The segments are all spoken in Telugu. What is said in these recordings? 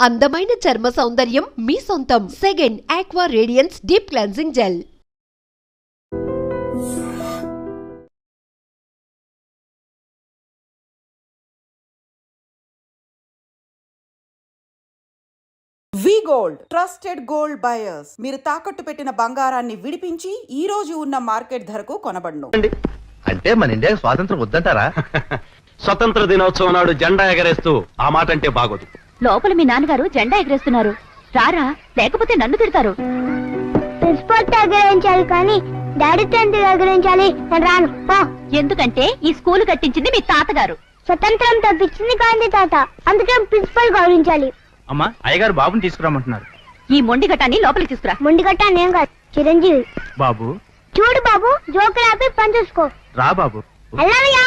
అందమైన చర్మ సౌందర్యం మీ సొంతం. Second aqua radiance deep cleansing gel. V Gold trusted gold buyers. మీరు తాకట్టు పెట్టిన బంగారాన్ని విడిపించి ఈ రోజు ఉన్న మార్కెట్ ధరకు కొనబడును. అంటే మన ఇండియా స్వాతంత్రం వద్దంటారా? స్వతంత్ర దినోత్సవం నాడు జెండా ఎగరేస్తూ ఆ మాట అంటే బాగోదు. లోపల మీ నాన్నగారు జెండా ఎగరేస్తున్నారు, రారా లేకపోతే నన్ను తిడతారు. ప్రిన్సిపల్ ఎగరేయించాలి కానీ డాడీతో ఎందుకు ఎగరేయించాలి? నేను రాను. ఎందుకంటే ఈ స్కూల్ కట్టించింది మీ తాతగారు. స్వతంత్రం తప్పించింది గాంధీ తాత, అందుకే ప్రిన్సిపల్ గౌరవించాలి. అమ్మా, అయ్యగారు బాబుని తీసుకురామంటున్నారు. ఈ మొండి గట్టాన్ని లోపలికి తీసుకురా. మొండిగట్ట నేను కాదు, చిరంజీవి. బాబు చూడు బాబు, జోకులు ఆపి పని చూసుకో. రా బాబు. అల్లవయ్యా.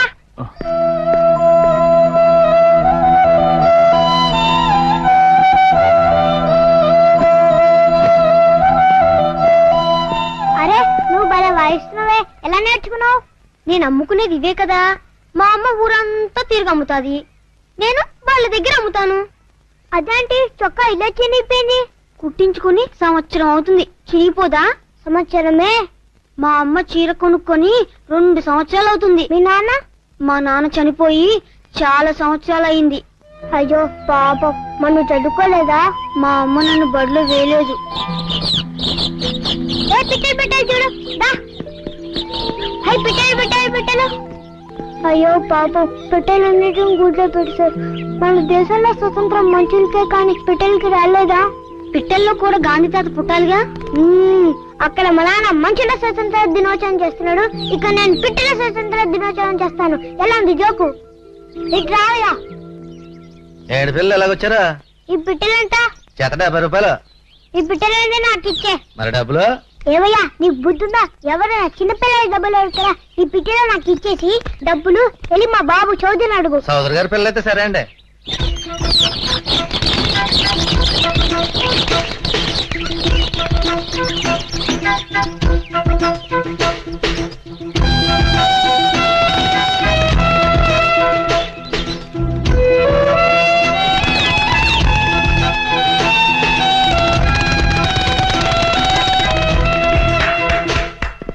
అరే నువ్వు భలే వాయిస్తున్నావే, ఎలా నేర్చుకున్నావు? నేను అమ్ముకునేది ఇవే కదా. మా అమ్మ ఊరంతా తిరిగి అమ్ముతాది, నేను వాళ్ళ దగ్గర అమ్ముతాను. అదేంటి చొక్కా ఇలా చినిగిపోయింది? కుట్టించుకుని సంవత్సరం అవుతుంది, చిరిగిపోదా? సంవత్సరమే. మా అమ్మ చీర కొనుక్కొని 2 సంవత్సరాలు అవుతుంది. మీ నాన్న? మా నాన్న చనిపోయి చాలా సంవత్సరాలు అయింది. అయ్యో పాపం, మనం చదువుకోలేదా? మా అమ్మ నన్ను బడిలో వేయలేదు. పెట్టాలి చూడు. పెట్టాలి. అయ్యో పాపం, పెట్టెలన్నిటిని గుడ్లో పెడతారు. మన దేశంలో స్వతంత్రం మనుషులకే కానీ పెట్టెలకి రాలేదా? పిట్టల్లో కూడా గాంధీ తాత పుట్టాలిగా. అక్కడ మా నాన్న మనుషుల స్వతంత్ర దినోత్సవం చేస్తున్నాడు, ఇక్కడ నేను పిట్టల స్వతంత్ర దినోత్సవం చేస్తాను. ఎలా ఉంది జోకు? ఇటు రావయ్యా. 7 పిల్లలు ఎలాగొచ్చారా? ఈ పిట్టలంట చేత 70 రూపాయలు. ఈ పిట్టలన్నీ నాకు ఇచ్చే. మరి డబ్బులు? ఏవయ్యా నీకు బుద్ధుందా? ఎవరైనా చిన్నపిల్లల డబ్బులు అడుగుతారా? ఈ పిట్టలో నాకు ఇచ్చేసి డబ్బులు వెళ్ళి మా బాబు చౌదరిని అడుగు. సోదరు గారి పిల్లలు అయితే సరే అండి.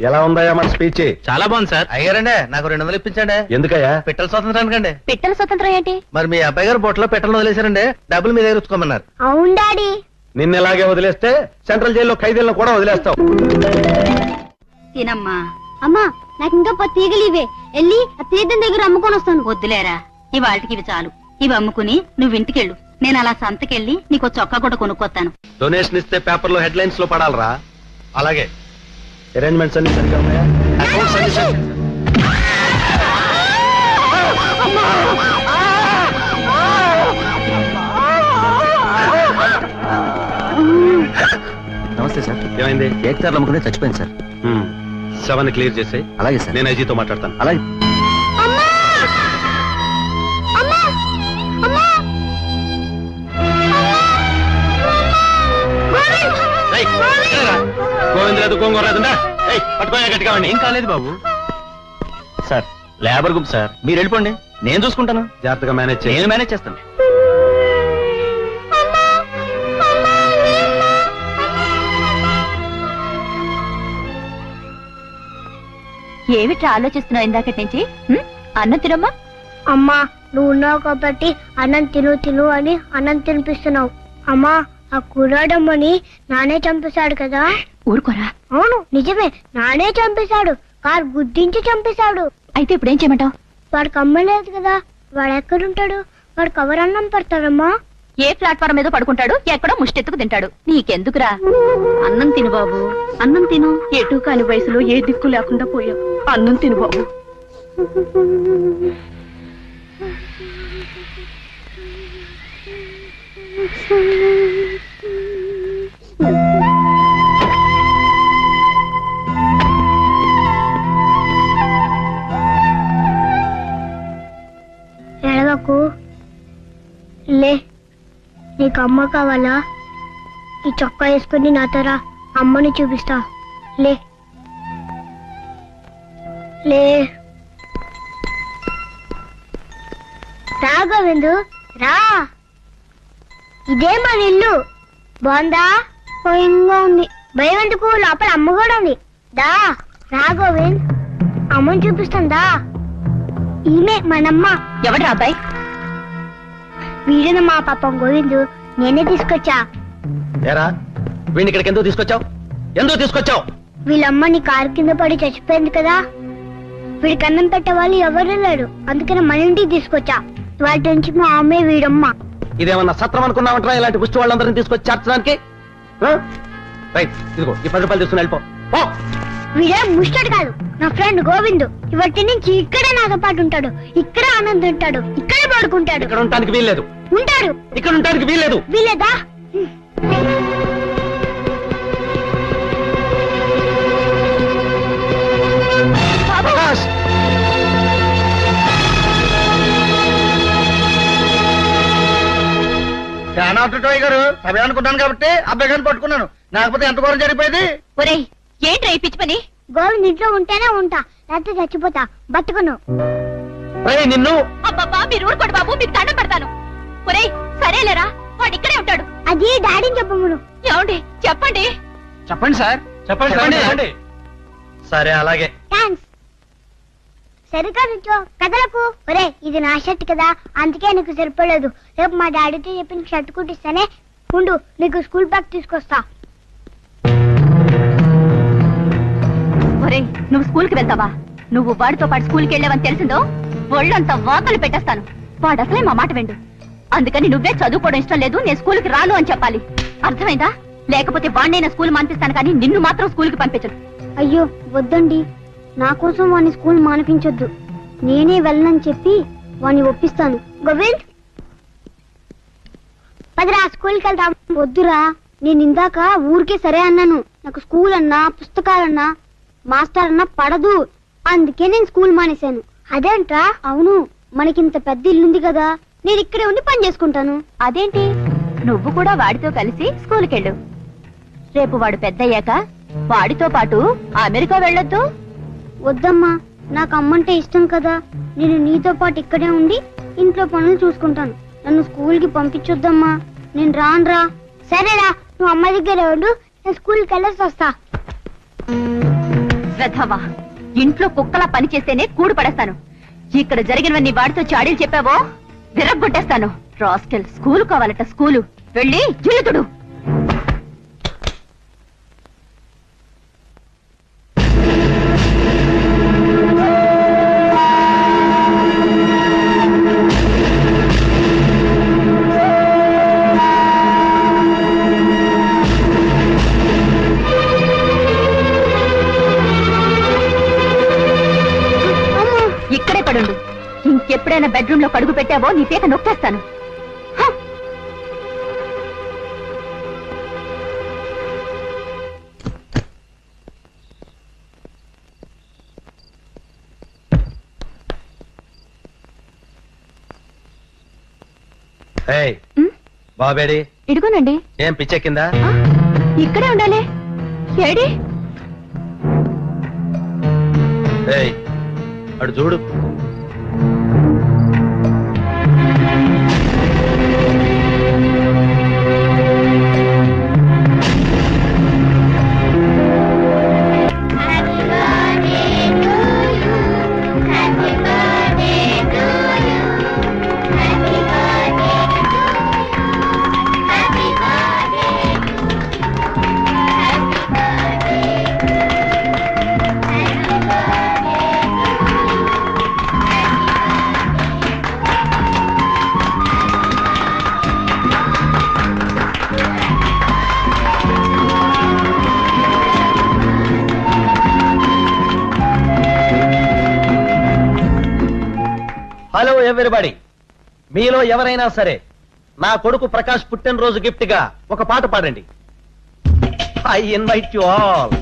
ఎలా ఉందయ్యా మన స్పీచ్? చాలా బాగుంది సార్. అయ్యారండి, నాకు 200 ఇప్పించండి. ఎందుకయ్యా? పిట్టల స్వాతంత్రానికండి. పిట్టల స్వతంత్రం ఏంటి? మరి మీ అబ్బాయి గారు బొట్టలో పెట్టలను వదిలేశారండి, డబ్బులు మీ దగ్గర ఉంచుకోమన్నారు. అవును డాడీ. నిన్నెలాగే వదిలేస్తే సెంట్రల్ జైల్లో ఖైదీలను కూడా వదిలేస్తావు. తినమ్మా. అమ్మా నాకు ఇంకా 10 తీగలు ఇవే, వెళ్ళి ఆ తీర్థం దగ్గర అమ్ముకొని వస్తాను. వద్దులేరా, ఇవాళకి ఇవి చాలు. ఇవి అమ్ముకుని నువ్వు ఇంటికెళ్ళు, నేను అలా సంతకెళ్ళి నీకు చొక్కా కూడా కొనుక్కొస్తాను. డొనేషన్ ఇస్తే పేపర్లో హెడ్లైన్స్ లో పడాలరా. అలాగే. అరేంజ్మెంట్స్ అన్ని సరిగా ఉన్నాయా? అకౌంట్స్ అన్ని సరిగా? నమస్తే సార్. ఏమైంది? ఏక్తార్లు అమ్ముకునే చచ్చిపోయింది సార్. 7 క్లియర్ చేసి. అలాగే సార్, నేను ఐజీతో మాట్లాడతాను. అలాగే. గోవిందరాదు గోంగూరరాదుండా పట్టుకోయా గట్టిగా. ఏం కాలేదు బాబు. సార్ లేబర్ గ్రూప్ సార్, మీరు వెళ్ళిపోండి, నేను చూసుకుంటాను. జాగ్రత్తగా మేనేజ్ చేయి. నేను మేనేజ్ చేస్తాను. ఏమిట్రా ఆలోచిస్తున్నావు ఇందాకటి నుంచి? అన్నం తినమ్మా. అమ్మా నువ్వు ఉన్నావు కాబట్టి అన్నం తిను అని అన్నం తినిపిస్తున్నావు. అమ్మా ఆ కుర్రాడమ్మని నానే చంపేశాడు కదా. ఊరుకోరా. అవును నిజమే, నానే చంపేశాడు. కారు గుద్దించి చంపేశాడు. అయితే ఇప్పుడు ఏం చేయమంటావు? వాడికి అమ్మ లేదు కదా, వాడు ఎక్కడుంటాడు? వాడికి ఎవరు అన్నం పెడతాడమ్మా? ఏ ప్లాట్ఫారం మీద పడుకుంటాడు, ఎక్కడో ముష్టెత్తుకు తింటాడు. నీకెందుకురా? అన్నం తిను బాబు, అన్నం తిను. ఎటు కాని వయసులో ఏ దిక్కు లేకుండా పోయావు. అన్నం తిను బాబు. ఎడవకు, లే. నీకు అమ్మ కావాలా? ఈ చొక్కా వేసుకుని నాతో రా, అమ్మని చూపిస్తా. లే లే. రా గోవిందు రా. ఇదే మన ఇల్లు. బాగుందా? భయంగా ఉంది. భయం ఎందుకు? లోపల అమ్మ కూడా ఉంది. దా రా గోవింద్, అమ్మని చూపిస్తుందా? ఈమె మనమ్మ. ఎవడ్రా అబ్బాయి? వీడిన మా పాపం గోవిందు, నేనే తీసుకొచ్చా. ఏరా వీడిని ఇక్కడికి ఎందుకు తీసుకొచ్చావు? ఎందుకు తీసుకొచ్చావు? వీళ్ళమ్మని కారు కింద పడి చచ్చిపోయింది కదా, వీడికి అన్నం పెట్టే వాళ్ళు ఎవరు లేరు, అందుకని మన ఇంటికి తీసుకొచ్చా. వాటి నుంచి మా అమ్మే వీడమ్మ. ఇదేమన్నా సత్రం అనుకున్నావంటరా ఇలాంటి పుష్టి వాళ్ళందరినీ తీసుకొచ్చి చేర్చడానికి? రైట్, ఇదిగో ఈ 10 రూపాయలు తీసుకుని వెళ్ళిపో. వీడే ముష్టడు కాదు, నా ఫ్రెండ్ గోవిందు. ఇవాటి నుంచి ఇక్కడే నాతో పాటు ఉంటాడు, ఇక్కడే ఆనంద్ ఉంటాడు, ఇక్కడే పడుకుంటాడు. ఇక్కడ ఉండటానికి వీల్లేదు. ఉంటాడు. ఇక్కడ ఉండటానికి వీల్లేదు. వీలేదా? ప్రకాష్, గారు సభ అనుకున్నాను కాబట్టి అబ్బాయి గారిని పట్టుకున్నాను. లేకపోతే ఎంత ఘోరం జరిగిపోయింది. ఒరేయ్ ఏంట్రా ఈ పిచ్చి పని? గోవింద్ ఇంట్లో ఉంటేనే ఉంటా, లేకపోతే చచ్చిపోతా. బతుకును. నిన్ను అబ్బబ్బా మీరు ఊరుకోండి బాబు, మీకు దండం పెడతాను. ఒరేయ్ సరేలేరా, వాడు ఇక్కడే ఉంటాడు. అది డాడీని చెప్పమును. ఏమండి చెప్పండి. చెప్పండి సార్, చెప్పండి. సరే అలాగే. థ్యాంక్స్. సరిగా నుంచో కదలకు. ఒరే ఇది నా షర్ట్ కదా, అందుకే నీకు సరిపోలేదు. రేపు మా డాడీతో చెప్పి నీకు షర్ట్ కుట్టిస్తానే. ఉండు, నీకు స్కూల్ బ్యాగ్ తీసుకొస్తా. ఒరేయ్ నువ్వు స్కూల్ కి వెళ్తావా? నువ్వు వాడితో పాటు స్కూల్కి వెళ్ళావని తెలిసిందో ఒళ్ళంతా వాకలు పెట్టేస్తాను. వాడు అసలే మా మాట విండు. అందుకని నువ్వే చదువుకోవడం ఇష్టం లేదు, నేను స్కూల్కి రాను అని చెప్పాలి. అర్థమైందా? లేకపోతే వాడినైనా స్కూల్ మానిపిస్తాను కానీ నిన్ను మాత్రం స్కూల్కి పంపించను. అయ్యో వద్దండి, నా కోసం వాడిని స్కూల్ మానిపించొద్దు. నేనే వెళ్ళనని చెప్పి వాడిని ఒప్పిస్తాను. గోవింద్ పదిరా, స్కూల్కి వెళ్తాం. వద్దురా, నేను ఇందాక ఊరికే సరే అన్నాను. నాకు స్కూల్ అన్నా పుస్తకాలన్నా మాస్టర్ అన్నా పడదు, అందుకే నేను స్కూల్ మానేశాను. అదేంట్రా? అవును, మనకింత పెద్ద ఇల్లుంది కదా, నేను ఇక్కడే ఉండి పని చేసుకుంటాను. అదేంటి, నువ్వు కూడా వాడితో కలిసి స్కూల్కి వెళ్ళు. రేపు వాడు పెద్దయ్యాక వాడితో పాటు అమెరికా వెళ్ళొద్దు. వద్దమ్మా, నాకు అమ్మంటే ఇష్టం కదా. నేను నీతో పాటు ఇక్కడే ఉండి ఇంట్లో పనులు చూసుకుంటాను. నన్ను స్కూల్కి పంపించొద్దమ్మా, నేను రానురా. సరేరా, నువ్వు అమ్మ దగ్గర ఉండు, నేను స్కూల్కి వెళ్ళేసి వస్తా. శ్రద్ధవా, ఇంట్లో కుక్కలా పని చేస్తేనే కూడు పడేస్తాను. ఇక్కడ జరిగినవన్నీ వాడితో చాడీలు చెప్పావో విరగ్గొట్టేస్తాను. రాస్కెల్, స్కూలు కావాలట, స్కూలు వెళ్ళి జిల్లుతుడు. ఇక్కడే పడుండు. ఇంకెప్పుడైనా బెడ్రూమ్ లో కడుగు పెట్టావో నీ పీక నొక్కేస్తాను. బాబేడి ఇడుగునండి. ఏం పిచ్చెక్కిందా? ఇక్కడే ఉండాలి. ఏడి అడు చూడు. హలో ఎవ్రీబడి, మీలో ఎవరైనా సరే నా కొడుకు ప్రకాష్ పుట్టినరోజు గిఫ్ట్ గా ఒక పాట పాడండి. I invite you all.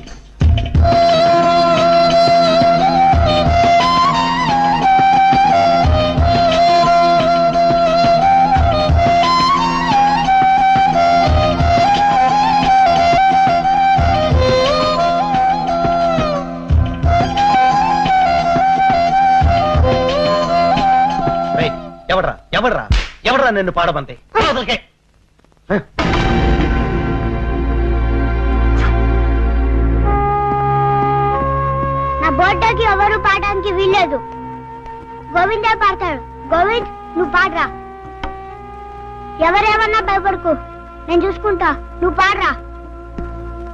ఎవడ్రా నిన్ను పాడమంతే? గోవిందకి ఎవరు పాడడానికి వీల్లేదు. గోవిందే పాడతాడు. గోవింద్ నువ్వు పాడరా. ఎవరేమన్నా భయపడకు, నేను చూసుకుంటా. నువ్వు పాడరా.